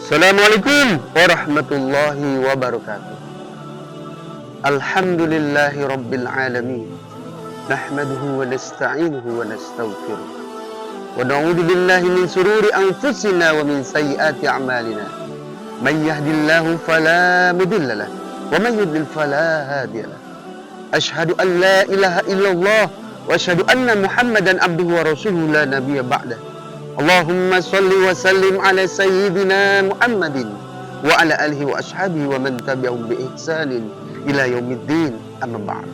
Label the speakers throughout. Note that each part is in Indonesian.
Speaker 1: Assalamualaikum warahmatullahi wabarakatuh. Alhamdulillahi rabbil alamin. Nahmaduhu wa nasta'inuhu wa nastaghfiruh. Wa na'udzu billahi min sururi anfusina wa min sayyiati a'malina. Man yahdihillahu fala mudilla lahu wa man yudlil fala hadiya lahu. Asyhadu an la ilaha illallah wa asyhadu anna Muhammadan abduhu wa rasuluhu la nabiyya ba'dah. Allahumma salli wa sallim ala sayyidina Muhammadin wa ala alihi wa ashabihi wa man tabi'ahum bi ihsanin ila yaumiddin, amma ba'd.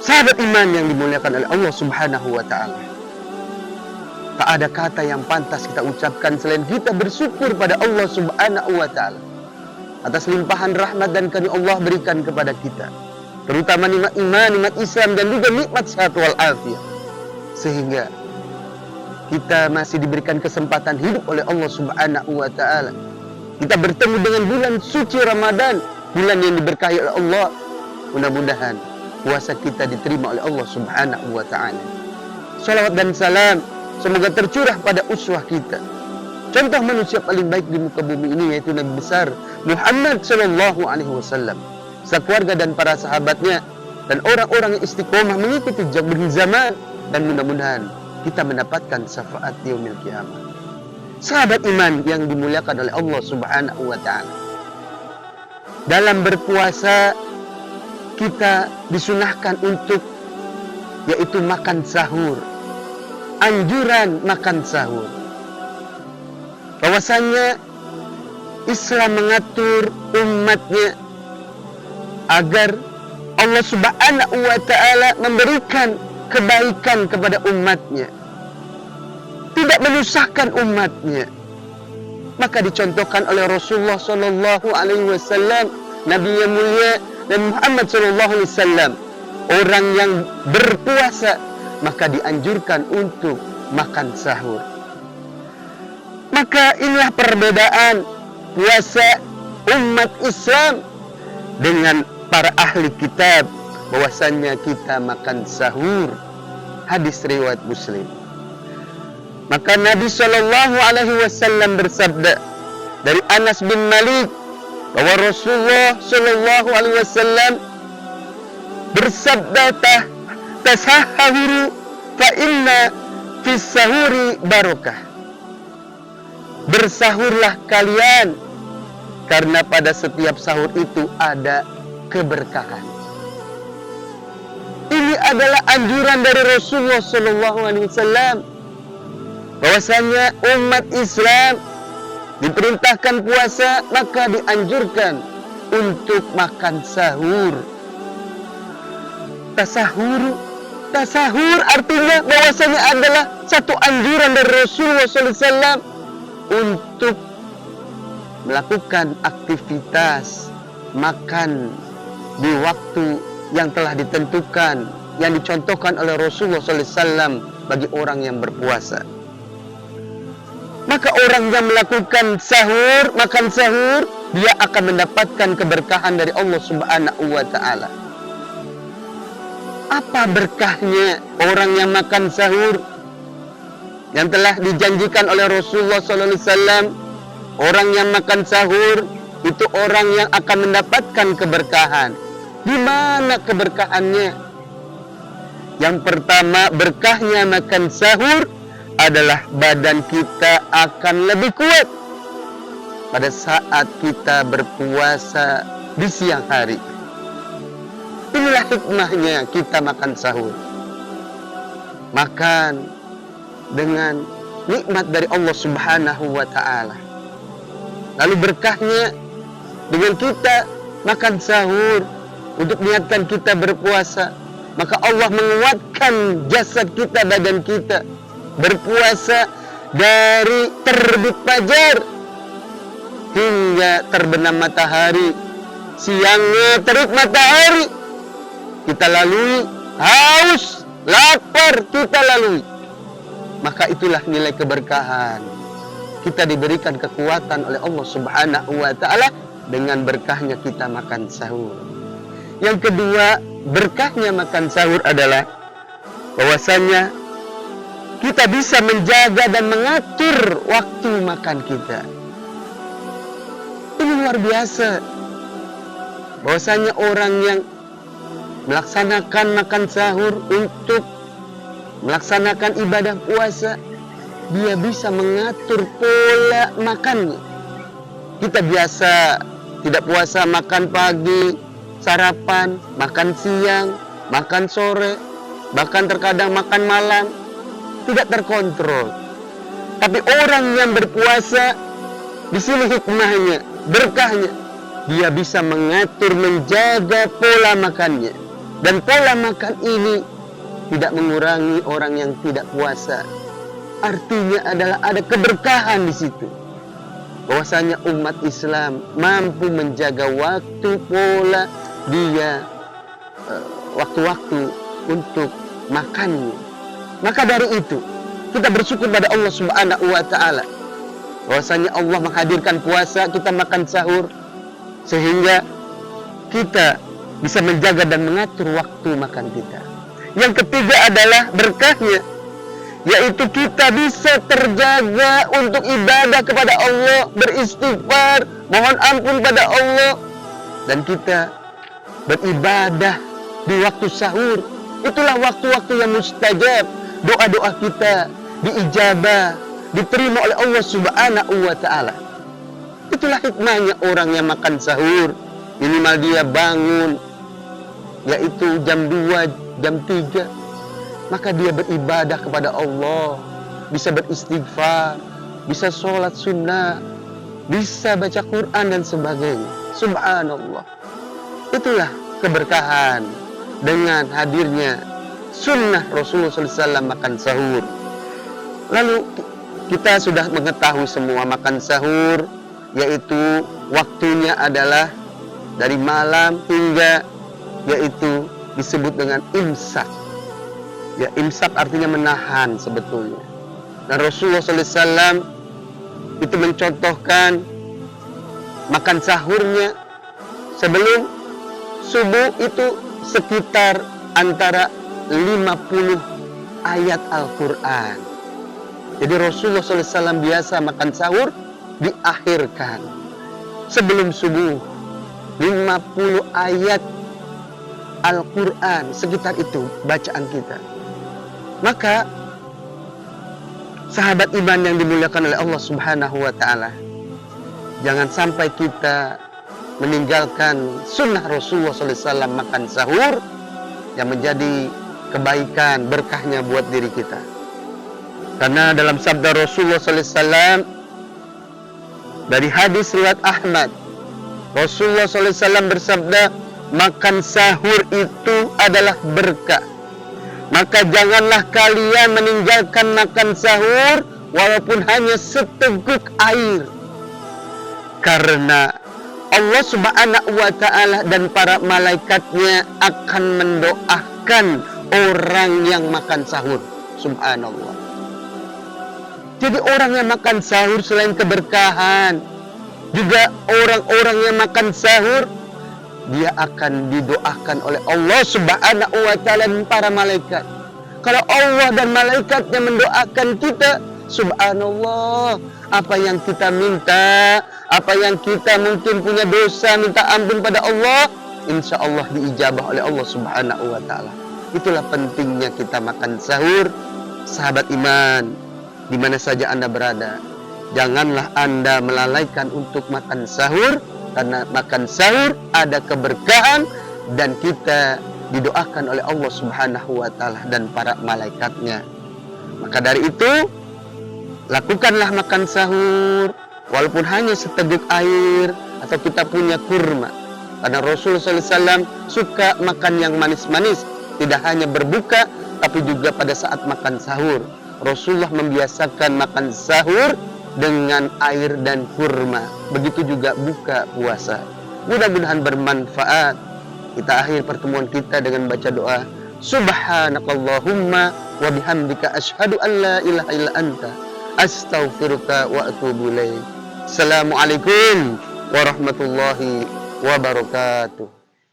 Speaker 1: Sahabat iman yang dimuliakan oleh Allah Subhanahu wa taala. Tak ada kata yang pantas kita ucapkan selain kita bersyukur pada Allah Subhanahu wa taala atas limpahan rahmat dan karunia Allah berikan kepada kita, terutama nikmat iman, nikmat Islam dan juga nikmat sehat wal afiat. Sehingga kita masih diberikan kesempatan hidup oleh Allah Subhanahu wa taala. Kita bertemu dengan bulan suci Ramadan, bulan yang diberkahi oleh Allah. Mudah-mudahan puasa kita diterima oleh Allah Subhanahu wa taala. Salawat dan salam semoga tercurah pada uswah kita, contoh manusia paling baik di muka bumi ini, yaitu Nabi besar Muhammad sallallahu alaihi wasallam, sekeluarga dan para sahabatnya dan orang-orang yang istiqomah mengikuti jejak zaman. Dan mudah-mudahan kita mendapatkan syafaat yaumil qiyamah. Sahabat iman yang dimuliakan oleh Allah Subhanahu wa taala. Dalam berpuasa kita disunahkan untuk yaitu makan sahur. Anjuran makan sahur. Bahwasanya Islam mengatur umatnya agar Allah Subhanahu wa taala memberikan kebaikan kepada umatnya, tidak menyusahkan umatnya. Maka dicontohkan oleh Rasulullah sallallahu alaihi wasallam, Nabi yang mulia dan Muhammad sallallahu alaihi wasallam, orang yang berpuasa maka dianjurkan untuk makan sahur. Maka inilah perbedaan puasa umat Islam dengan para ahli kitab, bahwasannya kita makan sahur. Hadis riwayat Muslim. Maka Nabi sallallahu alaihi wasallam bersabda dari Anas bin Malik bahwa Rasulullah sallallahu alaihi wasallam bersabda, tasahhuru fa inna fis sahuri barakah. Bersahurlah kalian karena pada setiap sahur itu ada keberkahan. Ini adalah anjuran dari Rasulullah sallallahu alaihi wasallam, bahwasanya umat Islam diperintahkan puasa maka dianjurkan untuk makan sahur. Tasahur artinya bahwasanya adalah satu anjuran dari Rasulullah sallallahu alaihi wasallam untuk melakukan aktivitas makan di waktu yang telah ditentukan, yang dicontohkan oleh Rasulullah SAW bagi orang yang berpuasa. Maka orang yang melakukan sahur, makan sahur, dia akan mendapatkan keberkahan dari Allah Subhanahu wa taala. Apa berkahnya orang yang makan sahur? Yang telah dijanjikan oleh Rasulullah SAW, orang yang makan sahur itu orang yang akan mendapatkan keberkahan. Di mana keberkahannya? Yang pertama, berkahnya makan sahur adalah badan kita akan lebih kuat pada saat kita berpuasa di siang hari. Inilah hikmahnya kita makan sahur. Makan dengan nikmat dari Allah Subhanahu wa taala. Lalu berkahnya dengan kita makan sahur untuk niatkan kita berpuasa, maka Allah menguatkan jasad kita, badan kita berpuasa dari terbit fajar hingga terbenam matahari. Siangnya terik matahari kita lalui, haus, lapar kita lalui. Maka itulah nilai keberkahan. Kita diberikan kekuatan oleh Allah Subhanahu wa taala dengan berkahnya kita makan sahur. Yang kedua, berkahnya makan sahur adalah bahwasanya kita bisa menjaga dan mengatur waktu makan kita. Ini luar biasa. Bahwasanya orang yang melaksanakan makan sahur untuk melaksanakan ibadah puasa, dia bisa mengatur pola makannya. Kita biasa tidak puasa makan pagi, sarapan, makan siang, makan sore, bahkan terkadang makan malam, tidak terkontrol. Tapi orang yang berpuasa, di sini hikmahnya, berkahnya, dia bisa mengatur, menjaga pola makannya. Dan pola makan ini tidak mengurangi orang yang tidak puasa. Artinya adalah ada keberkahan di situ. Bahwasanya umat Islam mampu menjaga waktu, pola dia, waktu-waktu untuk makannya. Maka dari itu kita bersyukur pada Allah Subhanahu wa Ta'ala, bahwasanya Allah menghadirkan puasa, kita makan sahur, sehingga kita bisa menjaga dan mengatur waktu makan kita. Yang ketiga adalah berkahnya, yaitu kita bisa terjaga untuk ibadah kepada Allah, beristighfar, mohon ampun pada Allah, dan kita beribadah di waktu sahur. Itulah waktu-waktu yang mustajab. Doa-doa kita diijabah, diterima oleh Allah Subhanahu wa Ta'ala. Itulah hikmahnya orang yang makan sahur. Minimal dia bangun, yaitu jam 2, jam 3. Maka dia beribadah kepada Allah, bisa beristighfar, bisa sholat sunnah, bisa baca Quran dan sebagainya. Subhanallah. Itulah keberkahan dengan hadirnya sunnah Rasulullah SAW makan sahur. Lalu kita sudah mengetahui semua makan sahur, yaitu waktunya adalah dari malam hingga, yaitu disebut dengan imsak. Ya, imsak artinya menahan sebetulnya. Dan Rasulullah SAW itu mencontohkan makan sahurnya sebelum subuh itu sekitar antara 50 ayat Al-Quran. Jadi Rasulullah SAW biasa makan sahur diakhirkan sebelum subuh 50 ayat Al-Quran, sekitar itu bacaan kita. Maka sahabat iman yang dimuliakan oleh Allah Subhanahu wa Ta'ala, jangan sampai kita meninggalkan sunnah Rasulullah SAW makan sahur yang menjadi kebaikan, berkahnya buat diri kita. Karena dalam sabda Rasulullah SAW dari hadis riwayat Ahmad, Rasulullah SAW bersabda, makan sahur itu adalah berkah. Maka janganlah kalian meninggalkan makan sahur walaupun hanya seteguk air. Karena Allah Subhanahu wa Ta'ala dan para malaikatnya akan mendoakan orang yang makan sahur. Subhanallah. Jadi orang yang makan sahur selain keberkahan, juga orang-orang yang makan sahur, dia akan didoakan oleh Allah Subhanahu wa Ta'ala dan para malaikat. Kalau Allah dan malaikatnya mendoakan kita, subhanallah, apa yang kita minta, apa yang kita mungkin punya dosa, minta ampun pada Allah, insya Allah diijabah oleh Allah Subhanahu wa Ta'ala. Itulah pentingnya kita makan sahur. Sahabat iman, di mana saja Anda berada, janganlah Anda melalaikan untuk makan sahur, karena makan sahur ada keberkahan dan kita didoakan oleh Allah Subhanahu wa Ta'ala dan para malaikatnya. Maka dari itu, lakukanlah makan sahur walaupun hanya seteguk air, atau kita punya kurma. Karena Rasulullah SAW suka makan yang manis-manis, tidak hanya berbuka tapi juga pada saat makan sahur. Rasulullah membiasakan makan sahur dengan air dan kurma. Begitu juga buka puasa. Mudah-mudahan bermanfaat. Kita akhir pertemuan kita dengan baca doa, Subhanakallahumma wa bihamdika asyhadu an la ilaha illa anta astaghfiruka wa atubu ilaik. Assalamualaikum warahmatullahi wabarakatuh.